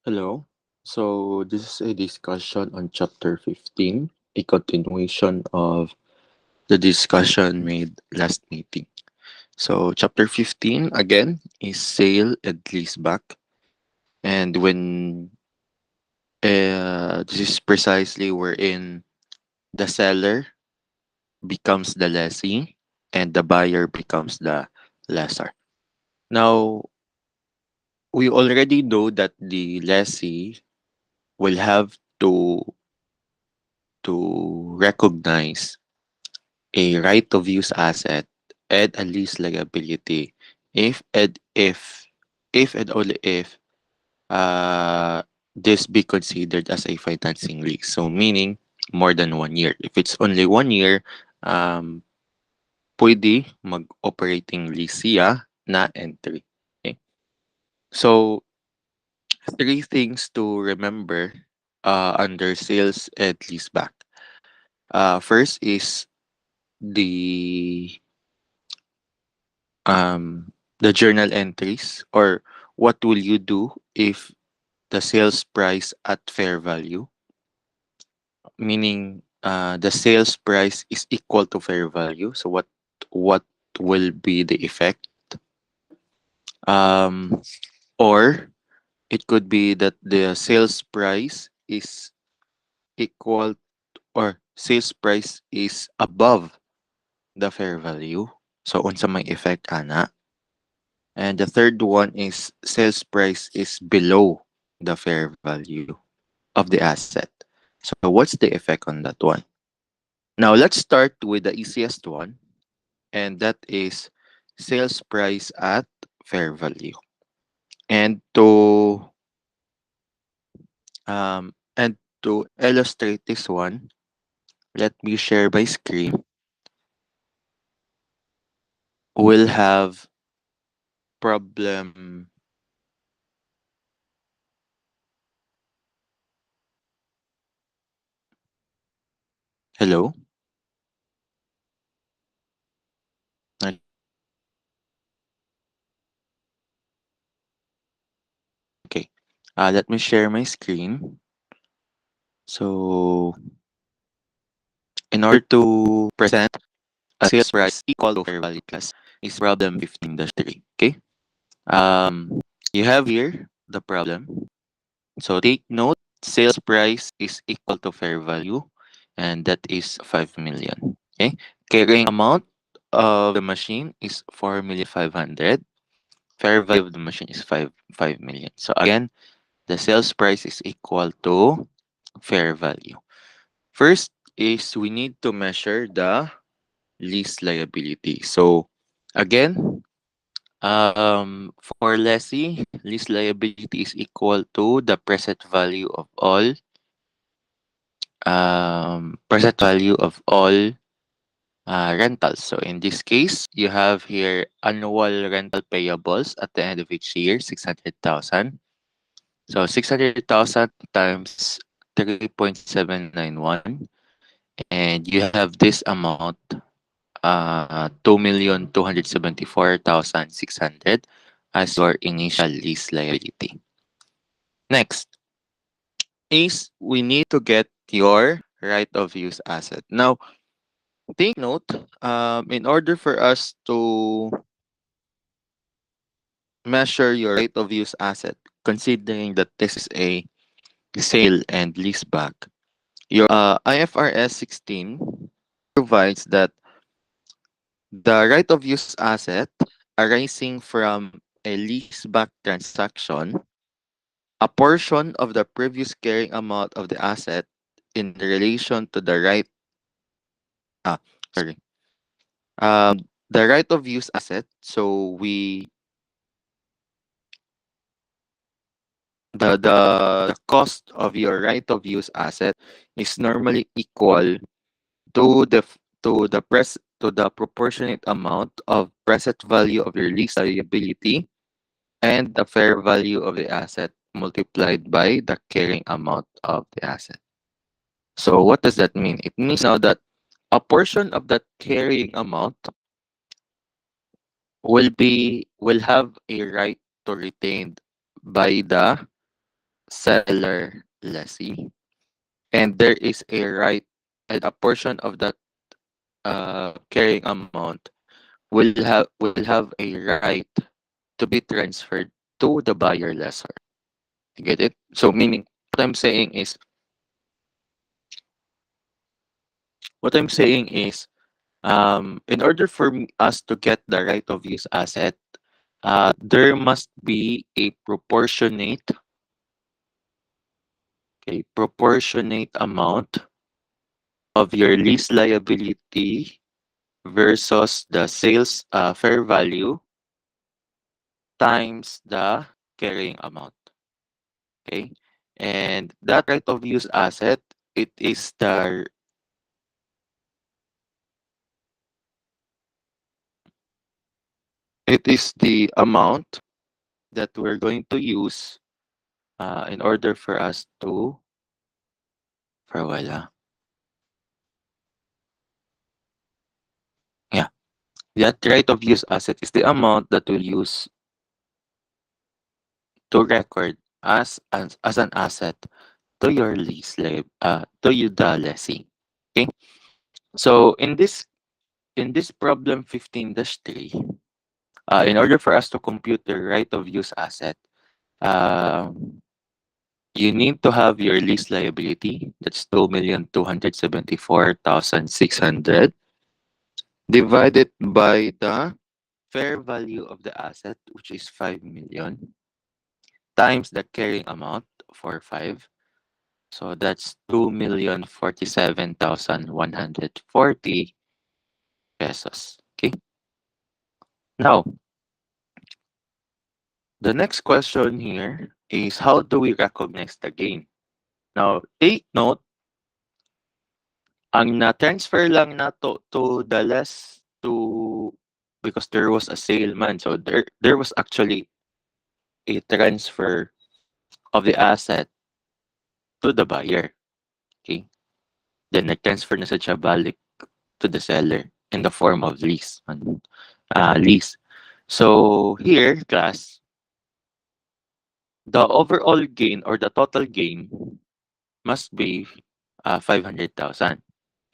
Hello. So this is a discussion on chapter 15, a continuation of the discussion made last meeting. So chapter 15 again is sale and leaseback. And when this is precisely wherein the seller becomes the lessee and the buyer becomes the lessor. Now, we already know that the lessee will have to recognize a right of use asset and a lease liability if and only if this be considered as a financing lease. So meaning more than 1 year. If it's only 1 year, pwede mag-operating lease siya na entry. Okay? So three things to remember under sales and leaseback. First is the the journal entries, or what will you do if the sales price at fair value, meaning the sales price is equal to fair value. So what will be the effect? um or it could be that the sales price is equal, or sales price is above the fair value. So unsa may effect ana. And the third one is sales price is below the fair value of the asset. So what's the effect on that one? Now let's start with the easiest one, and that is sales price at fair value. And to illustrate this one, let me share my screen. We'll have problem. Hello. Okay. Let me share my screen. So in order to present a sales price equal to fair value class is problem 15-3. Okay. You have here the problem. So take note, sales price is equal to fair value, and that is 5 million. Okay. Carrying amount of the machine is 4,500,000. Fair value of the machine is 5 million. So again, the sales price is equal to fair value. First is we need to measure the lease liability. So again, for lessee, lease liability is equal to the present value of all rentals. So in this case, you have here annual rental payables at the end of each year, 600,000. So 600,000 times 3.791, and you have this amount, 2,274,600 as your initial lease liability. Next is we need to get your right of use asset. Now, take note, in order for us to measure your right of use asset, considering that this is a sale and leaseback, your IFRS 16 provides that the right of use asset arising from a leaseback transaction, a portion of the previous carrying amount of the asset in relation to the right, ah, sorry, the right of use asset. So the cost of your right of use asset is normally equal to the proportionate amount of present value of your lease liability and the fair value of the asset multiplied by the carrying amount of the asset. So what does that mean? It means now that a portion of that carrying amount will have a right to retained by the seller lessee, and there is a right, and a portion of that carrying amount will have a right to be transferred to the buyer lessor. You get it? So meaning what I'm saying is in order for us to get the right of use asset, there must be a proportionate amount of your lease liability versus the sales fair value times the carrying amount. Okay, and that right of use asset, it is the amount that we're going to use in order for us to for a while. Yeah, that right of use asset is the amount that we'll use to record as an asset to your to you the lessee. Okay, so in this problem 15-3, in order for us to compute the right of use asset, um, you need to have your lease liability, that's 2,274,600, divided by the fair value of the asset, which is 5 million, times the carrying amount for 5. So that's 2,047,140 pesos. Okay. Now, the next question here is, how do we recognize the gain? Now, take note, ang na-transfer lang na to the less to because there was a sale man. So there was actually a transfer of the asset to the buyer. Okay? Then nag-transfer na siya balik to the seller in the form of lease. So here, class, the overall gain or the total gain must be 500,000.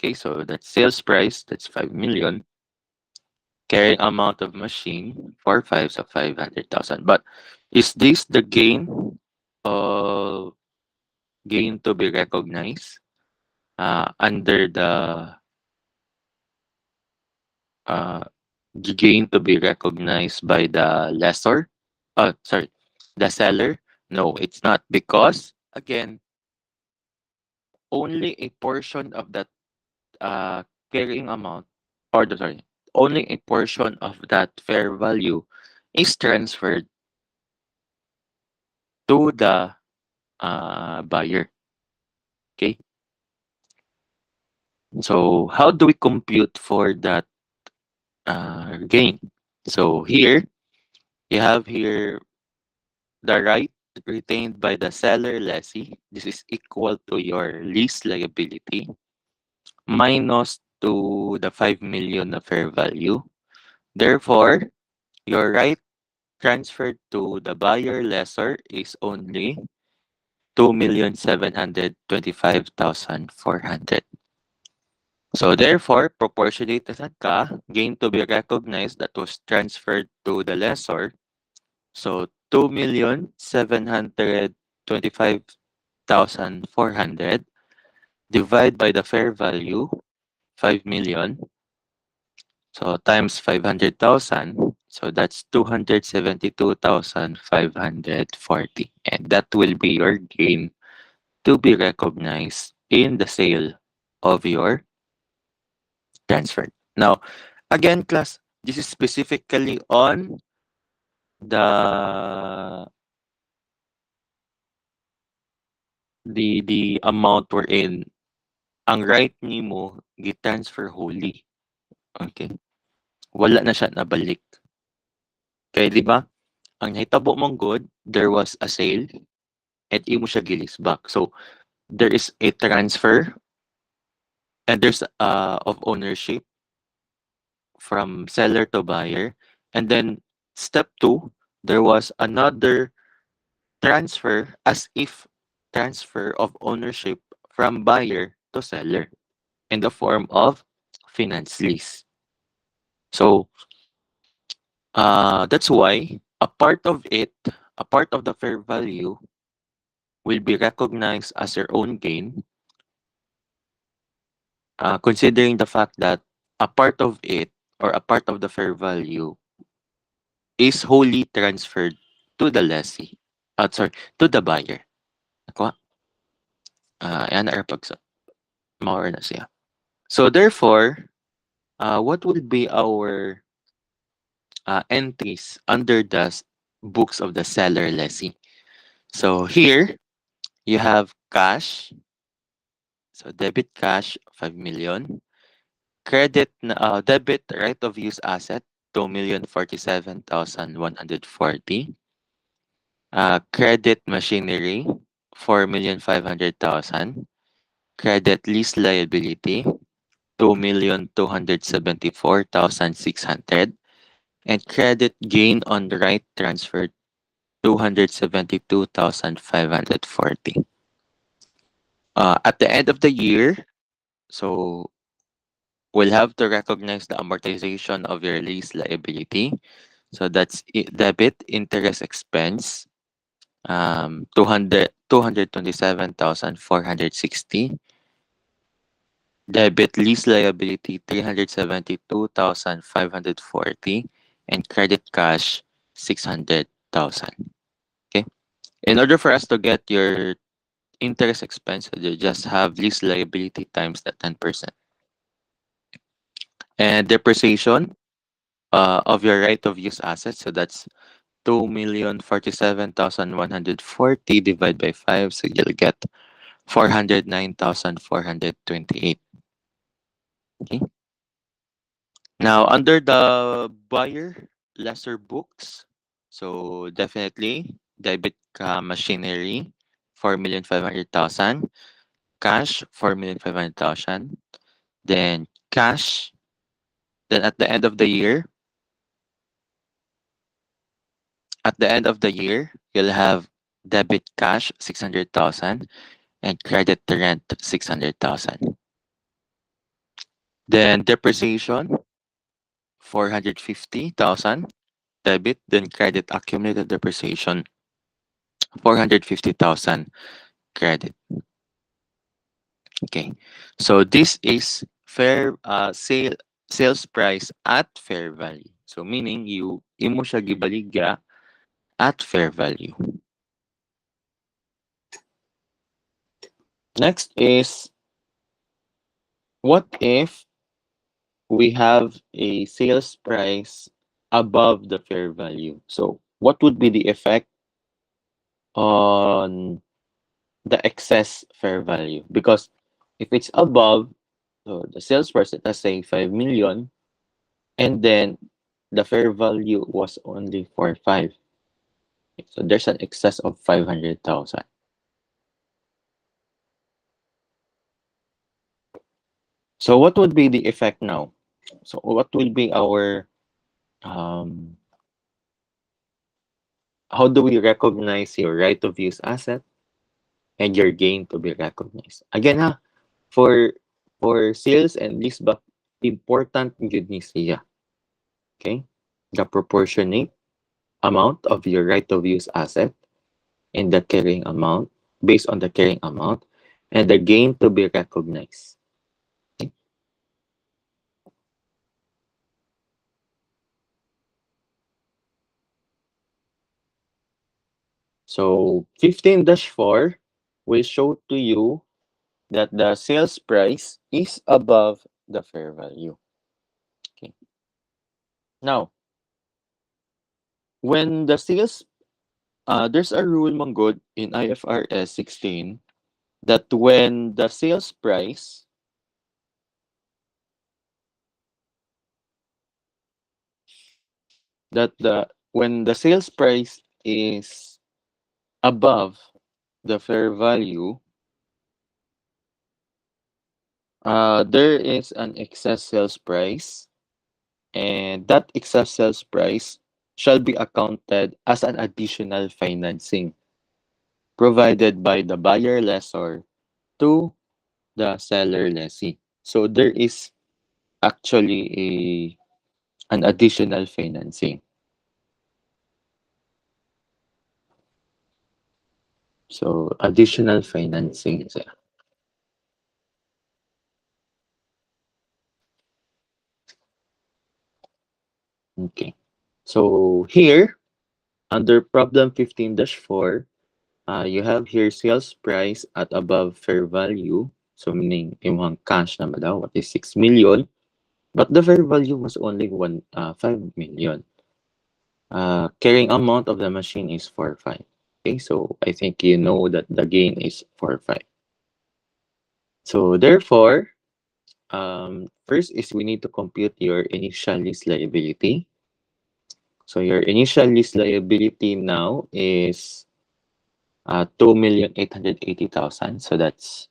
Okay, so that's sales price, that's 5 million. Carrying amount of machine for 5, so 500,000. But is this the gain to be recognized under uh, the gain to be recognized by the lessor? Sorry, the seller? No, it's not, because again, only a portion of that carrying amount, only a portion of that fair value is transferred to the buyer. Okay. So how do we compute for that gain? So here you have here the right retained by the seller lessee. This is equal to your lease liability minus to the 5 million na fair value. Therefore, your right transferred to the buyer lessor is only 2,725,400. So therefore, proportionate nasan ka, gain to be recognized that was transferred to the lessor. So 2,725,400 divide by the fair value, 5 million. So times 500,000. So that's 272,540. And that will be your gain to be recognized in the sale of your transfer. Now, again, class, this is specifically on the amount we're in. Ang right nimo gi-transfer wholly. Okay? Wala na siya nabalik. Kaya di ba? Ang nahitabo mong good, there was a sale and imo siya gilis back. So there is a transfer and there's of ownership from seller to buyer. And then step 2, there was another transfer as if transfer of ownership from buyer to seller in the form of finance lease. So that's why a part of the fair value will be recognized as your own gain, considering the fact that a part of it or a part of the fair value is wholly transferred to the lessee. Sorry, to the buyer. Nakuha? Yan na pagsa. Mao na siya. So therefore, what will be our entries under the books of the seller lessee? So here you have cash. So debit cash 5 million. Debit right of use asset 2,047,140. Credit machinery 4,500,000. Credit lease liability 2,274,600. And credit gain on the right transfer 272,540. At the end of the year, so we'll have to recognize the amortization of your lease liability. So that's debit interest expense, 227,460. Debit lease liability, 372,540. And credit cash, 600,000. Okay. In order for us to get your interest expense, you just have lease liability times the 10%. And depreciation of your right of use assets. So that's 2,047,140 divided by 5. So you'll get 409,428. Okay. Now, under the buyer lesser books, so definitely debit machinery, 4,500,000. Cash, 4,500,000. Then cash. Then at the end of the year, you'll have debit cash 600,000 and credit to rent 600,000. Then depreciation 450,000 debit, then credit accumulated depreciation 450,000 credit. Okay. So this is sales price at fair value. So meaning imo siya gibaligya at fair value. Next is, what if we have a sales price above the fair value? So what would be the effect on the excess fair value? Because if it's above, so the sales price, let's say 5 million, and then the fair value was only for 5. So there's an excess of 500,000. So what would be the effect now? So what will be our how do we recognize your right of use asset and your gain to be recognized? Again for sales and leaseback, important yun ni siya. Okay? The proportionate amount of your right of use asset and the carrying amount, based on the carrying amount, and the gain to be recognized. Okay? So 15-4 will show to you that the sales price is above the fair value. Okay. Now, when the sales, there's a rule manggod in IFRS 16 that when the sales price when the sales price is above the fair value, there is an excess sales price, and that excess sales price shall be accounted as an additional financing provided by the buyer lessor to the seller lessee. So there is actually an additional financing. So additional financing. Okay. So here, under problem 15-4, you have here sales price at above fair value. So meaning yung cash naman daw, what is 6 million. But the fair value was only 5 million. Carrying amount of the machine is 4.5. Okay, so I think you know that the gain is 4.5. So therefore, first is we need to compute your initial lease liability. So your initial lease liability now is 2,880,000. So that's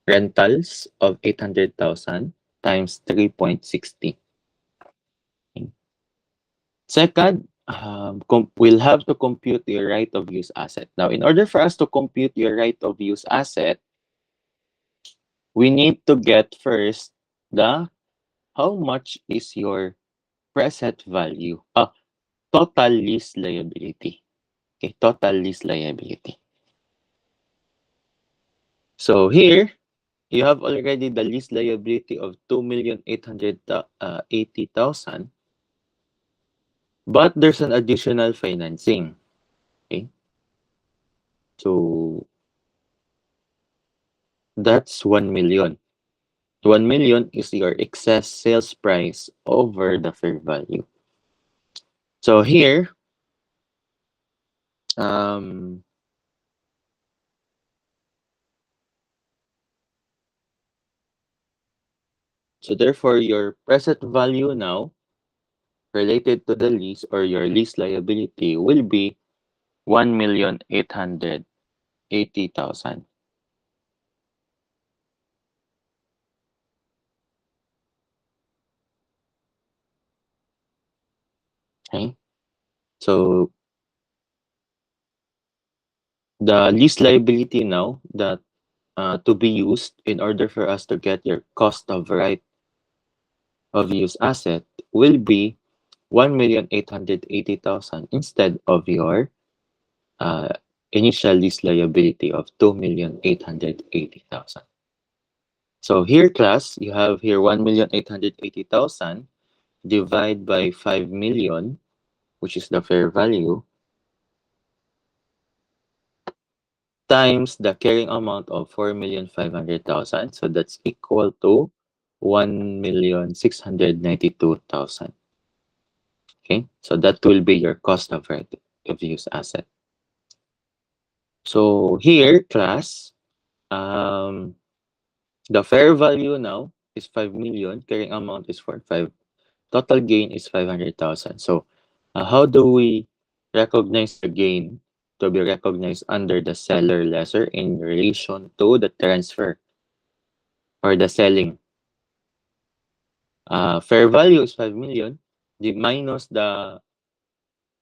rentals of 800,000 times 3.60. Second, we'll have to compute your right of use asset. Now, in order for us to compute your right of use asset, we need to get first the how much is your present value, total lease liability. Okay, total lease liability. So here, you have already the lease liability of 2,880,000, but there's an additional financing. Okay, so that's 1 million. 1 million is your excess sales price over the fair value. So here, um, so therefore your present value now related to the lease or your lease liability will be 1,880,000. Okay, so the lease liability now that to be used in order for us to get your cost of right of use asset will be 1,880,000 instead of your uh, initial lease liability of 2,880,000. So here, class, you have here 1,880,000 divide by 5 million, which is the fair value, times the carrying amount of 4,500,000. So that's equal to 1,692,000. Okay, so that will be your cost of right of use asset. So here, class, the fair value now is 5 million, carrying amount is 4.5. Total gain is 500,000. So how do we recognize the gain to be recognized under the seller lessor in relation to the transfer or the selling? Fair value is 5 million, minus the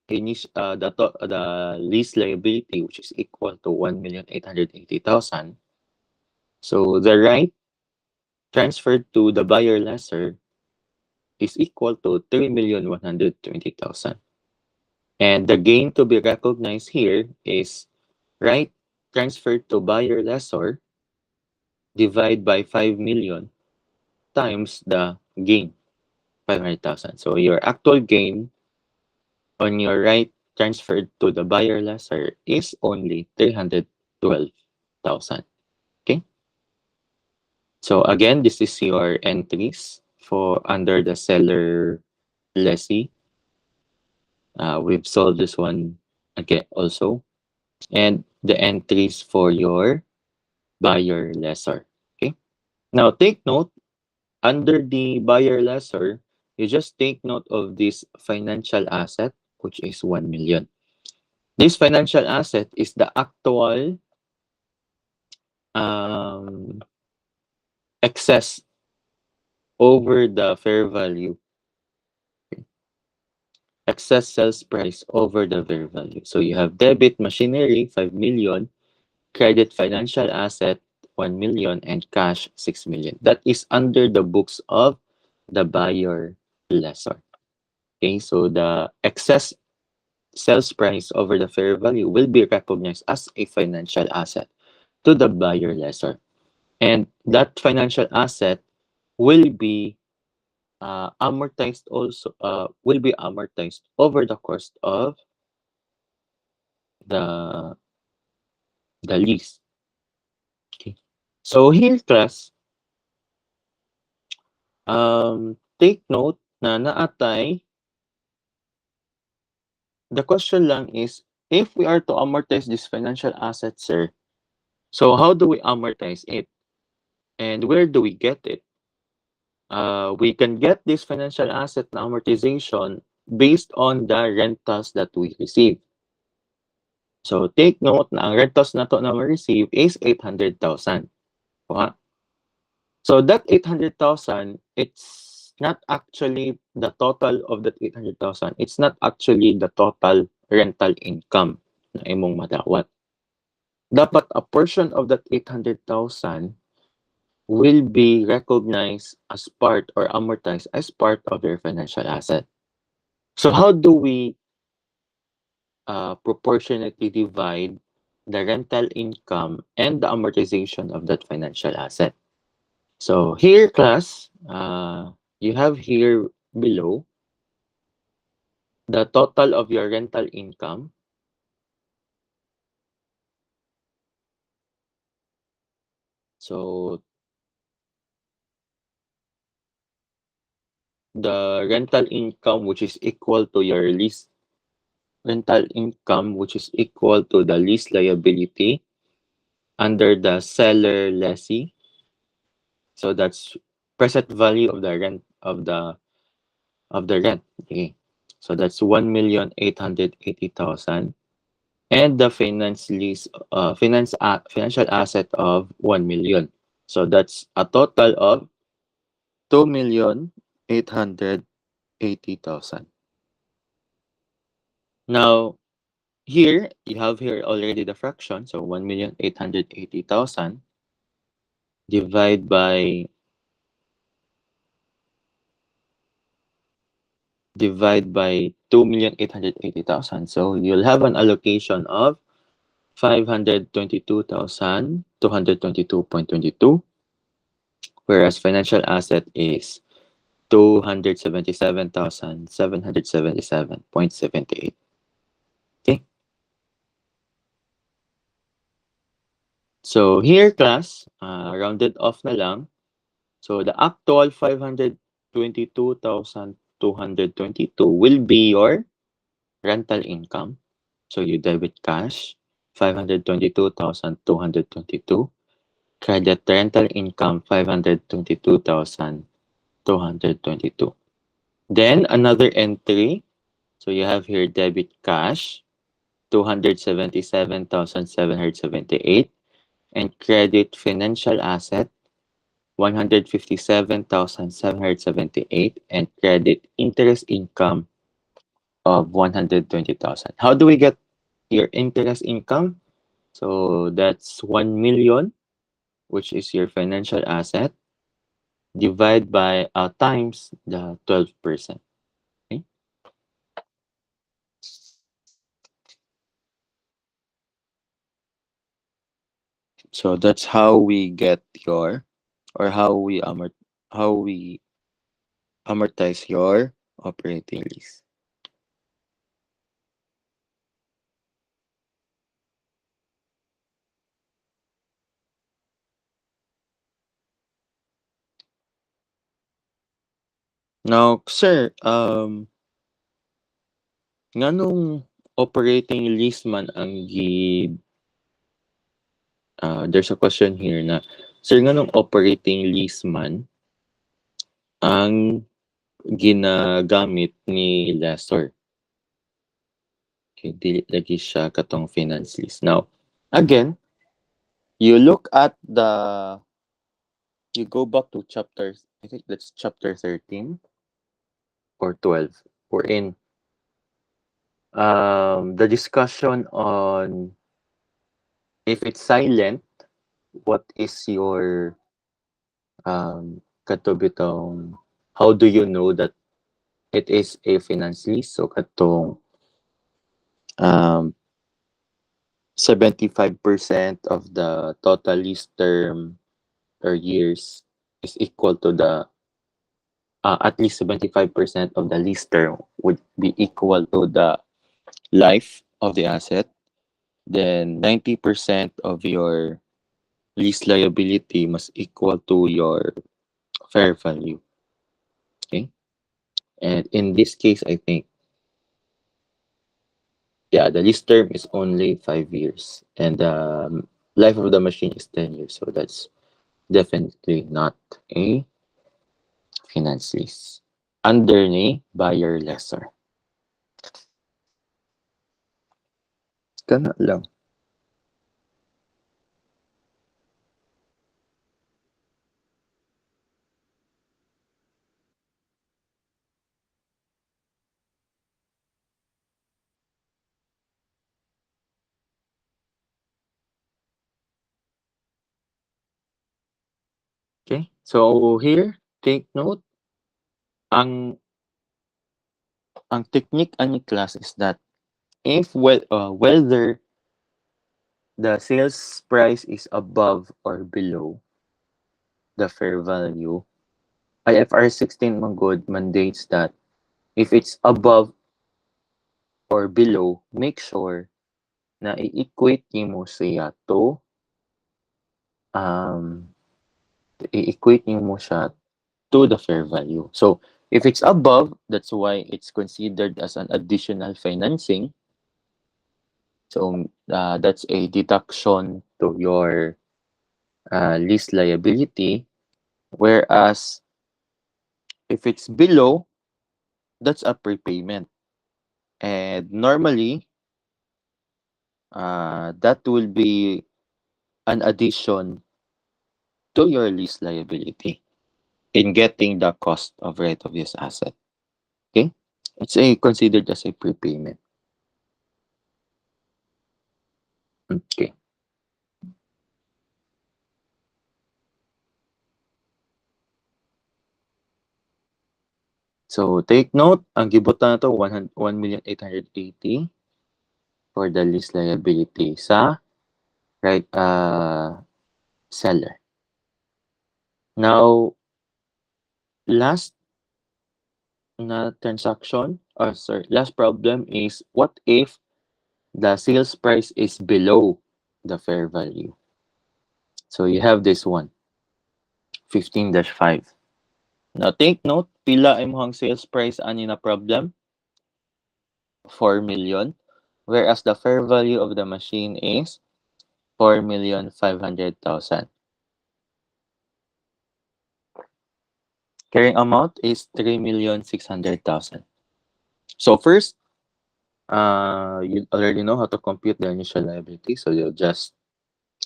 the lease liability, which is equal to 1,880,000. So the right transferred to the buyer lessor is equal to 3,120,000. And the gain to be recognized here is right transferred to buyer lessor divide by 5 million times the gain, 500,000. So your actual gain on your right transferred to the buyer lessor is only 312,000. Okay? So again, this is your entries for under the seller lessee. We've solved this one again also. And the entries for your buyer lessor. Okay. Now take note, under the buyer lessor, you just take note of this financial asset, which is 1 million. This financial asset is the actual excess over the fair value. Excess sales price over the fair value. So you have debit machinery, 5 million, credit financial asset 1 million, and cash 6 million. That is under the books of the buyer lessor. Okay, so the excess sales price over the fair value will be recognized as a financial asset to the buyer lessor. And that financial asset will be amortized also will be amortized over the course of the lease. Okay. So here, class, take note na naatay, the question lang is, if we are to amortize this financial asset, sir, so how do we amortize it? And where do we get it? We can get this financial asset na amortization based on the rentals that we receive. So take note na ang rentals na to na ma-receive is 800,000. So that 800,000, it's not actually the total of that 800,000. It's not actually the total rental income na imong madawat. Dapat a portion of that 800,000 will be recognized as part or amortized as part of their financial asset. So how do we proportionately divide the rental income and the amortization of that financial asset? So here, class, you have here below the total of your rental income. So the rental income, which is equal to your lease rental income, which is equal to the lease liability under the seller lessee. So that's present value of the rent of the rent. Okay. So that's 1,880,000, and the financial asset of 1 million. So that's a total of 2,880,000. Now, here, you have here already the fraction. So 1,880,000 divide by 2,880,000. So you'll have an allocation of 522,222.22, whereas financial asset is 277,777.78. Okay. So here, class, rounded off na lang. So the actual 522,222 will be your rental income. So you debit cash 522,222, credit rental income 522,222. Then another entry. So you have here debit cash 277,778, and credit financial asset 157,778, and credit interest income of 120,000. How do we get your interest income? So that's 1 million, which is your financial asset, divide by times the 12%. Okay? So that's how we get your, or how we amortize your operating lease. Now, sir, nganong operating lease man ang there's a question here na, sir, nganong operating lease man ang ginagamit ni lessor? Okay, dili lagi siya katong finance lease. Now, again, you look at you go back to chapter, I think that's chapter 13 or 12. We're in the discussion on If it's silent, what is your katubitong, how do you know that it is a finance lease? So katong um 75% of the total lease term or years is equal to the at least 75% of the lease term would be equal to the life of the asset. Then 90% of your lease liability must equal to your fair value. Okay. And in this case, I think, yeah, the lease term is only 5 years and the life of the machine is 10 years. So that's definitely not a finance lease. Under ni buyer lessor. Kana lang. Okay. So here, take note, ang ang technique ani class is that if whether the sales price is above or below the fair value, IFRS 16 man good mandates that if it's above or below, make sure na i-equate mo siya to um i-equate mo siya to the fair value. So if it's above, that's why it's considered as an additional financing. So that's a deduction to your lease liability. Whereas if it's below, that's a prepayment. And normally, that will be an addition to your lease liability in getting the cost of right of use asset. Okay? It's a considered as a prepayment. Okay. So take note, ang gibutan na to 1,880,000 for the lease liability sa right seller. Now, last na transaction, or sorry, last problem is what if the sales price is below the fair value? So you have this one, 15-5. Now take note, pila imong sales price ani na problem? 4 million, whereas the fair value of the machine is 4,500,000. Carrying amount is 3,600,000. So first, you already know how to compute the initial liability. So you'll just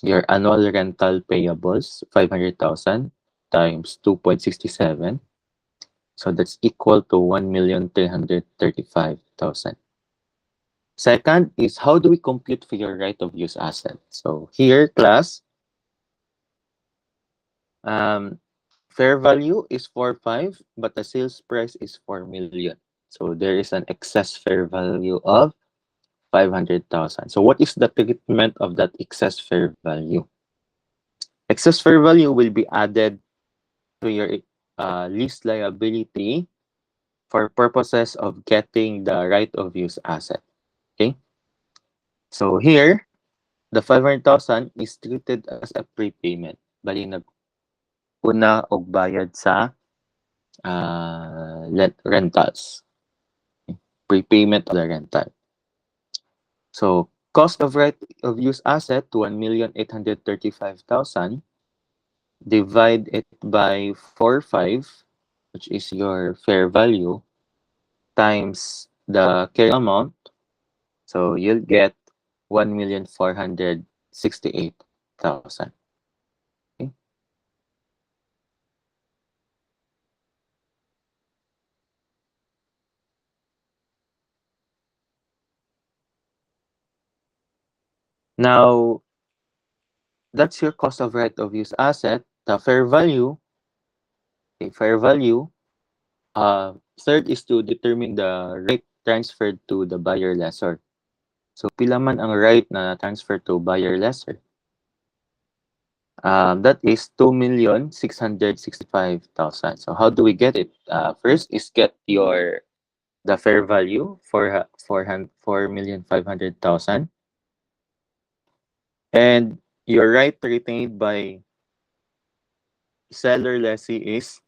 your annual rental payables, 500,000 times 2.67. So that's equal to 1,335,000. Second is how do we compute for your right of use asset? So here, class, um, fair value is 4.5, but the sales price is 4 million. So there is an excess fair value of 500,000. So what is the treatment of that excess fair value? Excess fair value will be added to your lease liability for purposes of getting the right of use asset. Okay? So here, the 500,000 is treated as a prepayment. Bali nag-una og bayad sa rentals. Prepayment of the rental. So cost of right of use asset, 1,835,000. Divide it by 4.5, which is your fair value, times the carry amount. So you'll get 1,468,000. Okay. Now, that's your cost of right of use asset. The fair value, okay, fair value. Third is to determine the right transferred to the buyer lessor. So pila man ang right na transfer to buyer lessor. That is 2,665,000. So how do we get it? First is get the fair value for 4,500,000, and your right retained by seller lessee is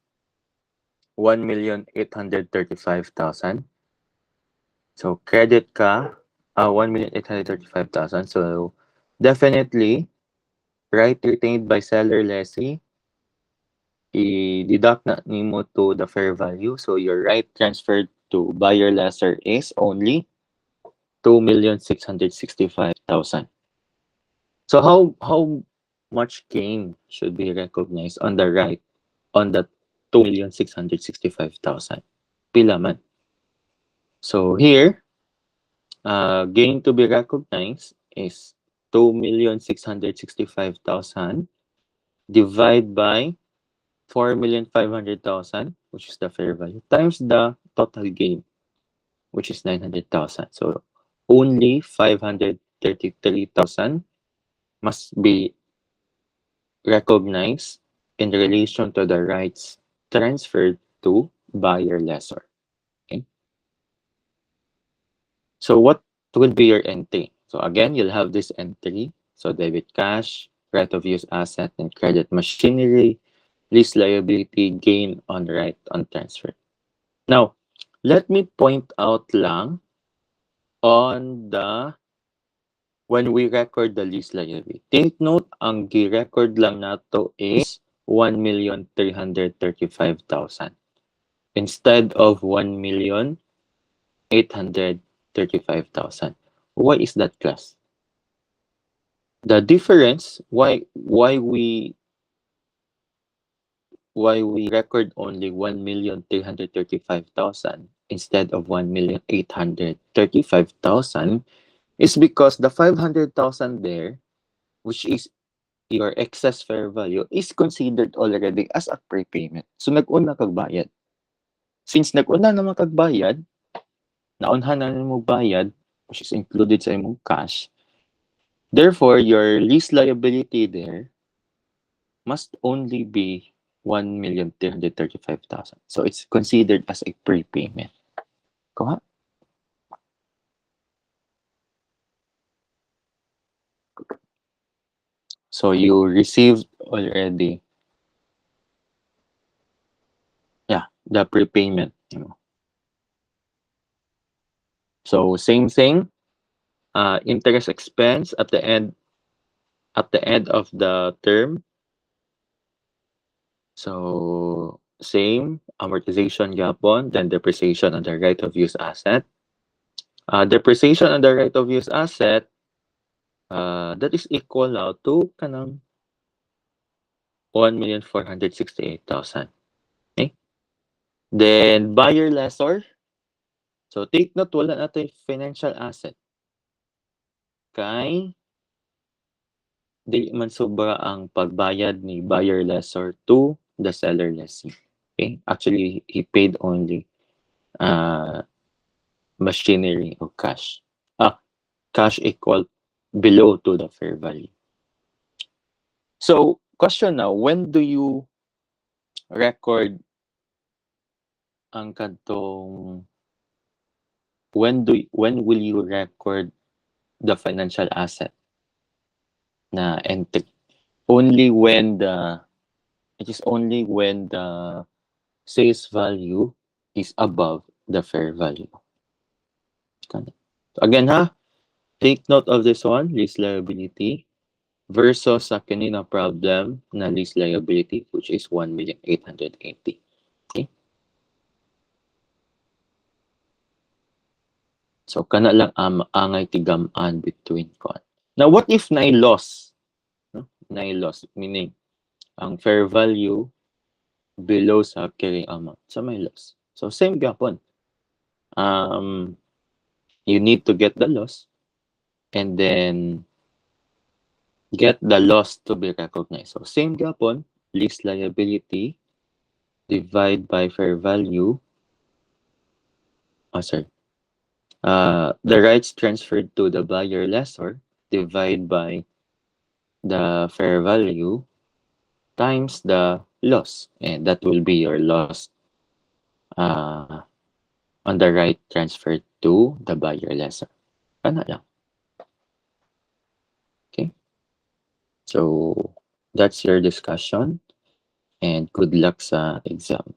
1,835,000. So credit ka 1,835,000. So definitely right retained by seller lessee, i-deduct na nimo to the fair value. So your right transferred to buyer lessor is only 2,665,000. So how much gain should be recognized on the right on the 2,665,000? Pila man. So here, gain to be recognized is 2,665,000 divided by 4,500,000, which is the fair value, times the total gain, which is 900,000. So only 533,000 must be recognized in relation to the rights transferred to buyer lessor. Okay. So what will be your entry? So again, you'll have this entry. So debit cash, right of use asset, and credit machinery, lease liability, gain on right on transfer. Now, let me point out lang on when we record the lease liability. Take note, ang gi-record lang nato is 1,335,000 instead of 1,835,000. Why is that, class? The difference why we record only 1,335,000 instead of 1,835,000 is because the 500,000 there, which is your excess fair value, is considered already as a prepayment. So nag-una kag bayad. Since nag-una naman kag bayad, naunhan na mo bayad, which is included sa imong cash, therefore your lease liability there must only be 1,335,000. So it's considered as a prepayment. Kuha? So you received already, the prepayment. So same thing, interest expense at the end of the term. So same amortization gapon, then depreciation on the right of use asset. Depreciation on the right of use asset, that is equal now to kanang 1,468,000. Okay? Then buyer lessor. So take note, wala natin financial asset. Kay di man sobra ang pagbayad ni buyer lessor to the seller lessee. Okay? Actually, he paid only machinery or cash. Cash equal below to the fair value. So, question now, when do you record ang kadtong when will you record the financial asset na entry? It is only when the sales value is above the fair value. So again take note of this one, lease liability versus sa kanina problem na lease liability, which is 1,880,000. Okay? So kana lang angay tigamaan between kon. Now what if na loss? No? Na loss meaning ang fair value below sa carrying amount. So may loss. So same gapon. You need to get the loss, and then get the loss to be recognized. So same gapon, lease liability divide by fair value. Oh, sorry. The rights transferred to the buyer lessor divide by the fair value times the loss, and that will be your loss uh, on the right transferred to the buyer lessor. Ano lang. Okay? So, that's your discussion and good luck sa exam.